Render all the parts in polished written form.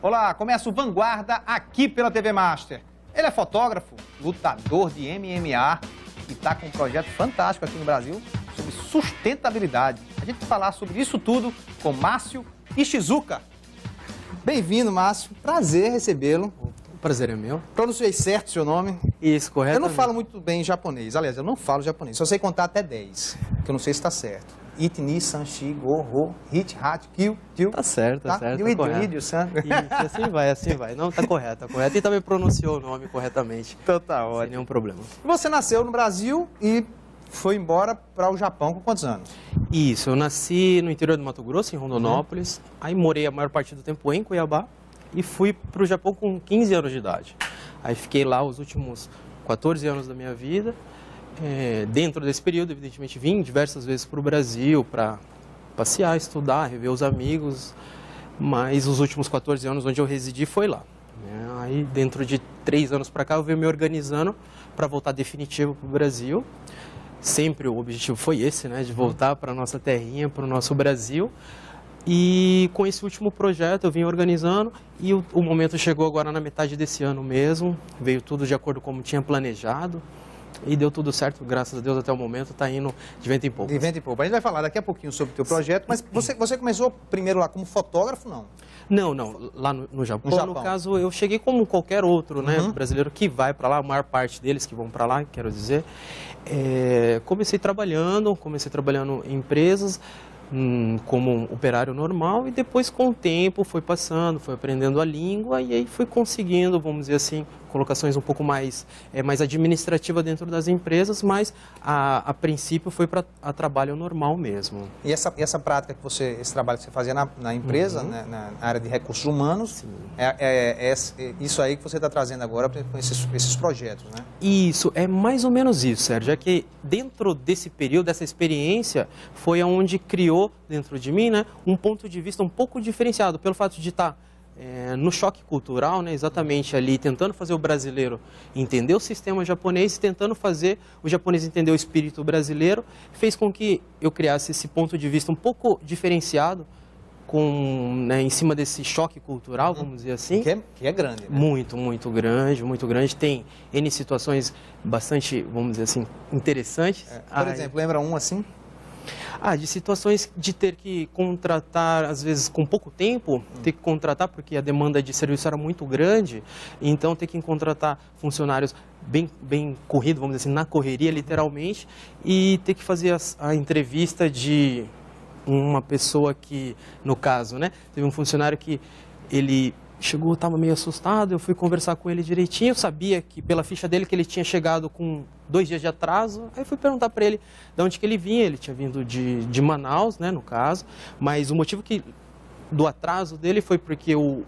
Olá, começa o Vanguarda aqui pela TV Master. Ele é fotógrafo, lutador de MMA e está com um projeto fantástico aqui no Brasil sobre sustentabilidade. A gente vai falar sobre isso tudo com Márcio Ishizuka. Bem-vindo, Márcio. Prazer recebê-lo. O prazer é meu. Pronunciei certo o seu nome? Isso, correto. Eu não falo muito bem japonês. Aliás, eu não falo japonês. Só sei contar até 10, que eu não sei se está certo. Iti, ni, san, shi, go, ro, hit, hat, kill, til. Tá certo, tá certo. Tá correto. Isso, assim vai. Não, tá correto, tá correto. E também pronunciou o nome corretamente. Então tá ótimo. Sem nenhum problema. Você nasceu no Brasil e foi embora para o Japão com quantos anos? Isso, eu nasci no interior do Mato Grosso, em Rondonópolis. Aí morei a maior parte do tempo em Cuiabá e fui para o Japão com 15 anos de idade. Aí fiquei lá os últimos 14 anos da minha vida. Dentro desse período, evidentemente, vim diversas vezes para o Brasil para passear, estudar, rever os amigos, mas os últimos 14 anos onde eu residi foi lá. Aí, dentro de 3 anos para cá, eu venho me organizando para voltar definitivo para o Brasil. Sempre o objetivo foi esse, né, de voltar para a nossa terrinha, para o nosso Brasil. E com esse último projeto eu vim organizando e o momento chegou agora na metade desse ano mesmo, veio tudo de acordo com como tinha planejado. E deu tudo certo, graças a Deus, até o momento, está indo de vento em pouco. De vento em pouco. A gente vai falar daqui a pouquinho sobre o teu projeto, mas você começou primeiro lá como fotógrafo, não? Não. Lá no Japão, no caso, eu cheguei como qualquer outro, né, brasileiro que vai para lá, a maior parte deles que vão para lá, quero dizer. Comecei trabalhando em empresas, como um operário normal e depois com o tempo foi passando, foi aprendendo a língua e aí fui conseguindo, vamos dizer assim, colocações um pouco mais administrativa dentro das empresas, mas a princípio foi para trabalho normal mesmo. E essa prática esse trabalho que você fazia na empresa, né, na área de recursos humanos, é isso aí que você está trazendo agora com esses projetos, né? Isso, é mais ou menos isso, Sérgio, é que dentro desse período, dessa experiência, foi onde criou dentro de mim, né, um ponto de vista um pouco diferenciado, pelo fato de estar no choque cultural, né, exatamente ali, tentando fazer o brasileiro entender o sistema japonês, tentando fazer o japonês entender o espírito brasileiro, fez com que eu criasse esse ponto de vista um pouco diferenciado, em cima desse choque cultural, vamos dizer assim. Que é grande, né? Muito grande. Tem N situações bastante, vamos dizer assim, interessantes. Por exemplo, lembra um assim? De situações de ter que contratar, às vezes com pouco tempo, ter que contratar porque a demanda de serviço era muito grande, então ter que contratar funcionários bem corrido, vamos dizer assim, na correria literalmente, e ter que fazer a entrevista de uma pessoa que, no caso, né, teve um funcionário que ele chegou, estava meio assustado, eu fui conversar com ele direitinho, eu sabia que pela ficha dele que ele tinha chegado com 2 dias de atraso, aí fui perguntar para ele de onde que ele vinha, ele tinha vindo de Manaus, né, no caso, mas o motivo do atraso dele foi porque o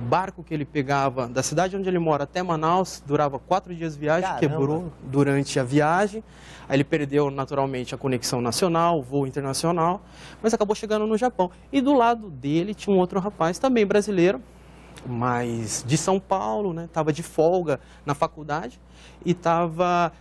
barco que ele pegava da cidade onde ele mora até Manaus durava 4 dias de viagem, quebrou durante a viagem, aí ele perdeu naturalmente a conexão nacional, o voo internacional, mas acabou chegando no Japão. E do lado dele tinha um outro rapaz também brasileiro, mas de São Paulo, né, estava de folga na faculdade e estava,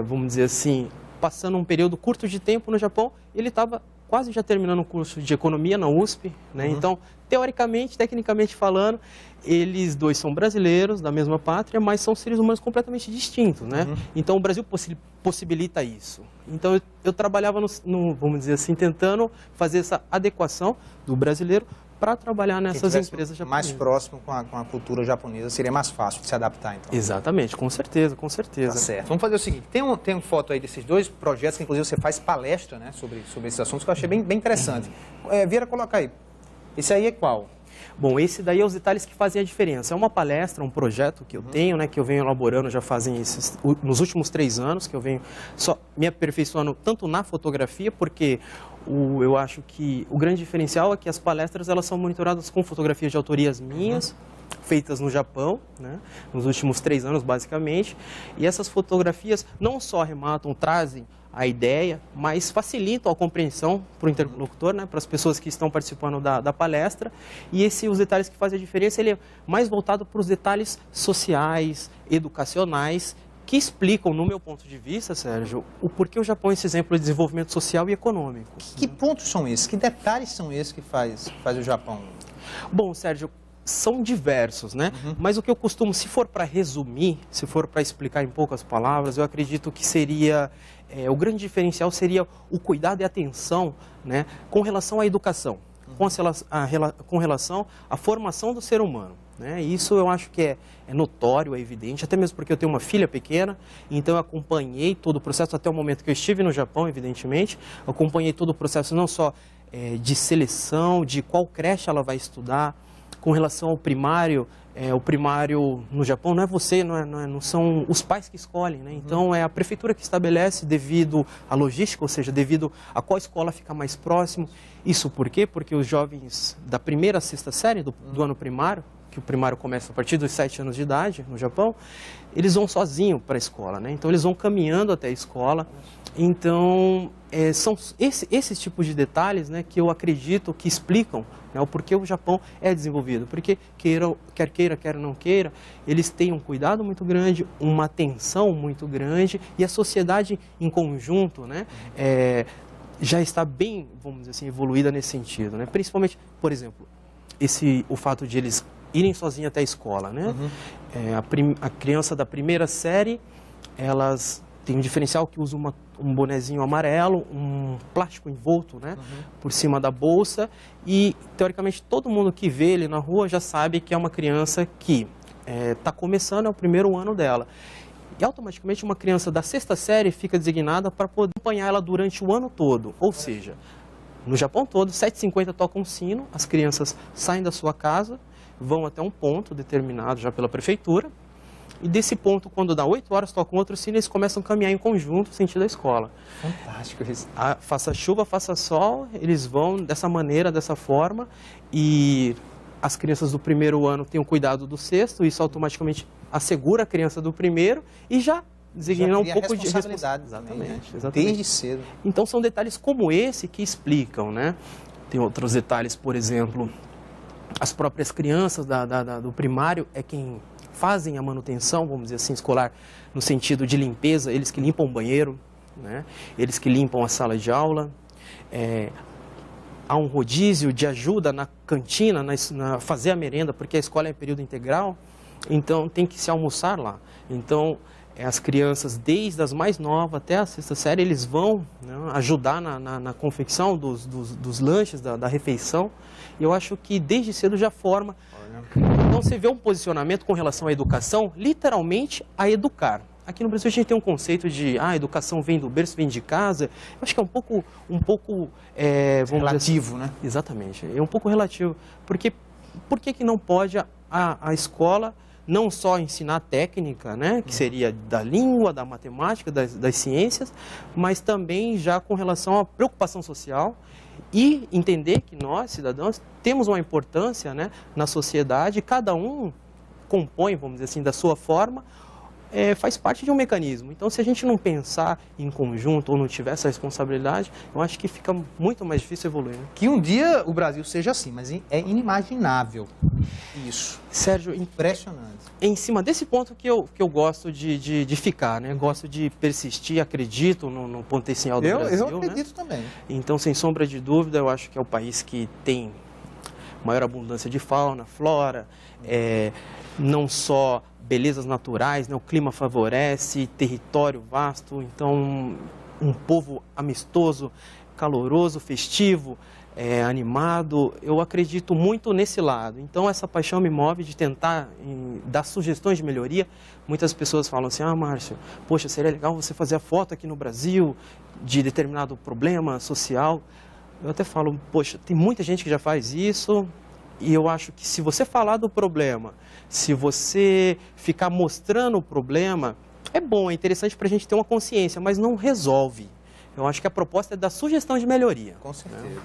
vamos dizer assim, passando um período curto de tempo no Japão, ele estava quase já terminando o curso de economia na USP, né? Então, teoricamente, tecnicamente falando, eles dois são brasileiros, da mesma pátria, mas são seres humanos completamente distintos, né? Então, o Brasil possibilita isso. Então, eu trabalhava, vamos dizer assim, tentando fazer essa adequação do brasileiro para trabalhar nessas empresas japonesas. Mais próximo com a cultura japonesa, seria mais fácil de se adaptar, então. Exatamente, com certeza. Tá certo. Vamos fazer o seguinte, tem uma foto aí desses 2 projetos, que inclusive você faz palestra, né, sobre esses assuntos, que eu achei bem interessante. Vieira, coloca aí. Esse aí é qual? Bom, esse daí é os detalhes que fazem a diferença. É uma palestra, um projeto que eu tenho, né, que eu venho elaborando já fazem nos últimos 3 anos, que eu venho só me aperfeiçoando tanto na fotografia, porque eu acho que o grande diferencial é que as palestras elas são monitoradas com fotografias de autorias minhas, feitas no Japão, né, nos últimos 3 anos basicamente, e essas fotografias não só arrematam, trazem a ideia, mas facilitam a compreensão para o interlocutor, né, para as pessoas que estão participando da palestra, e os detalhes que fazem a diferença, ele é mais voltado para os detalhes sociais, educacionais, que explicam, no meu ponto de vista, Sérgio, o porquê o Japão é esse exemplo de desenvolvimento social e econômico. Que pontos são esses? Que detalhes são esses que faz o Japão? Bom, Sérgio, são diversos, né? Mas o que eu costumo, se for para resumir, se for para explicar em poucas palavras, eu acredito que seria, o grande diferencial seria o cuidado e atenção, né, com relação à educação, com relação à formação do ser humano. Né? Isso eu acho que é notório, é evidente, até mesmo porque eu tenho uma filha pequena, então eu acompanhei todo o processo, até o momento que eu estive no Japão, evidentemente, acompanhei todo o processo não só de seleção, de qual creche ela vai estudar, com relação ao primário, o primário no Japão não é você, não são os pais que escolhem, né? Então é a prefeitura que estabelece devido à logística, ou seja, devido a qual escola fica mais próximo. Isso por quê? Porque os jovens da primeira à sexta série do ano primário, que o primário começa a partir dos 7 anos de idade no Japão, eles vão sozinhos para a escola, né? Então eles vão caminhando até a escola. Então são esses tipos de detalhes, né, que eu acredito que explicam, né, o porquê o Japão é desenvolvido. Porque quer queira, quer não queira, eles têm um cuidado muito grande, uma atenção muito grande e a sociedade em conjunto, né, já está bem, vamos dizer assim, evoluída nesse sentido, né? Principalmente, por exemplo, o fato de eles irem sozinhos até a escola, né? A criança da primeira série, elas têm um diferencial que usa um bonezinho amarelo, um plástico envolto, né, por cima da bolsa, e teoricamente todo mundo que vê ele na rua já sabe que é uma criança que está começando, é o primeiro ano dela. E automaticamente uma criança da sexta série fica designada para poder acompanhar ela durante o ano todo, ou seja, no Japão todo, 7h50 toca um sino, as crianças saem da sua casa, vão até um ponto determinado já pela prefeitura, e desse ponto, quando dá 8 horas, toca um outro sino, eles começam a caminhar em conjunto, no sentido da escola. Fantástico isso. Faça chuva, faça sol, eles vão dessa maneira, dessa forma, e as crianças do primeiro ano têm o cuidado do sexto, isso automaticamente assegura a criança do primeiro e já designa um pouco de responsabilidade. Exatamente. Desde cedo. Então são detalhes como esse que explicam, né? Tem outros detalhes, por exemplo, as próprias crianças do primário é quem fazem a manutenção, vamos dizer assim, escolar, no sentido de limpeza, eles que limpam o banheiro, né? Eles que limpam a sala de aula. Há um rodízio de ajuda na cantina, na fazer a merenda, porque a escola é período integral, então tem que se almoçar lá. Então, as crianças, desde as mais novas até a sexta série, eles vão, né, ajudar na confecção dos lanches, da refeição. E eu acho que desde cedo já forma. Então você vê um posicionamento com relação à educação, literalmente a educar. Aqui no Brasil a gente tem um conceito de a educação vem do berço, vem de casa. Eu acho que é um pouco relativo, né? Exatamente, é um pouco relativo. Porque por que não pode a escola não só ensinar técnica, né, que seria da língua, da matemática, das ciências, mas também já com relação à preocupação social e entender que nós, cidadãos, temos uma importância, né, na sociedade, cada um compõe, vamos dizer assim, da sua forma, faz parte de um mecanismo. Então, se a gente não pensar em conjunto ou não tiver essa responsabilidade, eu acho que fica muito mais difícil evoluir. Né? Que um dia o Brasil seja assim, mas é inimaginável isso. Sérgio, impressionante. Em cima desse ponto que eu gosto de ficar, né? Gosto de persistir, acredito no potencial do Brasil. Eu acredito, né? Também. Então, sem sombra de dúvida, eu acho que é o país que tem maior abundância de fauna, flora, não só belezas naturais, né? O clima favorece, território vasto, então um povo amistoso, caloroso, festivo, animado. Eu acredito muito nesse lado. Então essa paixão me move de tentar dar sugestões de melhoria. Muitas pessoas falam assim, Márcio, poxa, seria legal você fazer a foto aqui no Brasil de determinado problema social. Eu até falo, poxa, tem muita gente que já faz isso. E eu acho que se você falar do problema, se você ficar mostrando o problema, é bom, é interessante para a gente ter uma consciência, mas não resolve. Eu acho que a proposta é dar sugestão de melhoria. Com certeza.